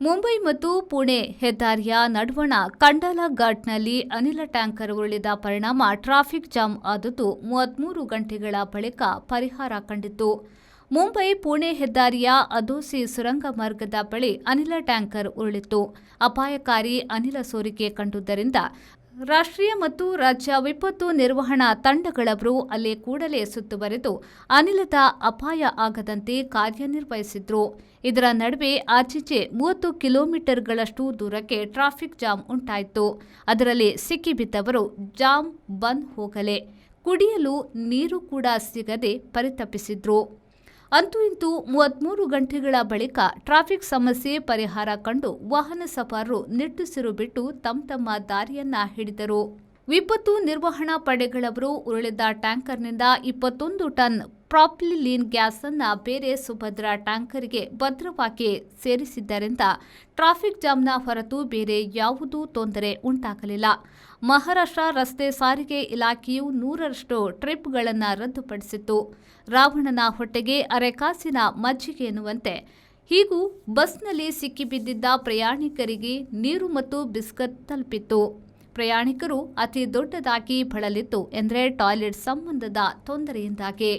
ಮುಂಬೈ ಮತ್ತು ಪುಣೆ ಹೆದ್ದಾರಿಯ ನಡುವಣ ಕಂಡಲ ಘಾಟ್ನಲ್ಲಿ ಅನಿಲ ಟ್ಯಾಂಕರ್ ಉರುಳಿದ ಪರಿಣಾಮ ಟ್ರಾಫಿಕ್ ಜಾಮ್ ಆದದ್ದು 33 ಗಂಟೆಗಳ ಬಳಿಕ ಪರಿಹಾರ ಕಂಡಿತು. ಮುಂಬೈ ಪುಣೆ ಹೆದ್ದಾರಿಯ ಅದೋಸಿ ಸುರಂಗ ಮಾರ್ಗದ ಬಳಿ ಅನಿಲ ಟ್ಯಾಂಕರ್ ಉರುಳಿತ್ತು. ಅಪಾಯಕಾರಿ ಅನಿಲ ಸೋರಿಕೆ ಕಂಡುದರಿಂದ ರಾಷ್ಟ್ರೀಯ ಮತ್ತು ರಾಜ್ಯ ವಿಪತ್ತು ನಿರ್ವಹಣಾ ತಂಡಗಳವರು ಅಲ್ಲಿ ಕೂಡಲೇ ಸುತ್ತುವರೆದು ಅನಿಲದ ಅಪಾಯ ಆಗದಂತೆ ಕಾರ್ಯನಿರ್ವಹಿಸಿದ್ರು. ಇದರ ನಡುವೆ ಆಚೀಚೆ 30 ಕಿಲೋಮೀಟರ್ಗಳಷ್ಟು ದೂರಕ್ಕೆ ಟ್ರಾಫಿಕ್ ಜಾಮ್ ಉಂಟಾಯಿತು. ಅದರಲ್ಲಿ ಸಿಕ್ಕಿಬಿದ್ದವರು ಜಾಮ್ ಬಂದ್ ಹೋಗಲೇ ಕುಡಿಯಲು ನೀರು ಕೂಡ ಸಿಗದೆ ಪರಿತಪಿಸಿದ್ರು. ಅಂತೂ ಇಂತೂ 33 ಗಂಟೆಗಳ ಬಳಿಕ ಟ್ರಾಫಿಕ್ ಸಮಸ್ಯೆ ಪರಿಹಾರ ಕಂಡು ವಾಹನ ಸವಾರರು ನಿಟ್ಟುಸಿರು ಬಿಟ್ಟು ತಮ್ಮ ದಾರಿಯನ್ನ ಹಿಡಿದರು. ವಿಪತ್ತು ನಿರ್ವಹಣಾ ಪಡೆಗಳವರು ಉರುಳಿದ ಟ್ಯಾಂಕರ್ನಿಂದ 21 ಟನ್ ಪ್ರಾಪಿಲಿನ್ ಗ್ಯಾಸ್ ಅನ್ನ ಬೇರೆ ಸುಭದ್ರ ಟ್ಯಾಂಕರ್ಗೆ ಭದ್ರವಾಗಿ ಸೇರಿಸಿದ್ದರಿಂದ ಟ್ರಾಫಿಕ್ ಜಾಮ್ನ ಹೊರತು ಬೇರೆ ಯಾವುದೂ ತೊಂದರೆ ಉಂಟಾಗಲಿಲ್ಲ. ಮಹಾರಾಷ್ಟ್ರ ರಸ್ತೆ ಸಾರಿಗೆ ಇಲಾಖೆಯು 100ರಷ್ಟು ಟ್ರಿಪ್ಗಳನ್ನು ರದ್ದುಪಡಿಸಿತ್ತು. ರಾವಣನ ಹೊಟ್ಟೆಗೆ ಅರೆಕಾಸಿನ ಮಜ್ಜಿಗೆ ಎನ್ನುವಂತೆ ಹೀಗೂ ಬಸ್ನಲ್ಲಿ ಸಿಕ್ಕಿಬಿದ್ದಿದ್ದ ಪ್ರಯಾಣಿಕರಿಗೆ ನೀರು ಮತ್ತು ಬಿಸ್ಕತ್ ತಲುಪಿತ್ತು. ಪ್ರಯಾಣಿಕರು ಅತಿ ದೊಡ್ಡದಾಗಿ ಬಳಲಿತ್ತು ಎಂದರೆ ಟಾಯ್ಲೆಟ್ ಸಂಬಂಧದ ತೊಂದರೆಯಿಂದಾಗಿ.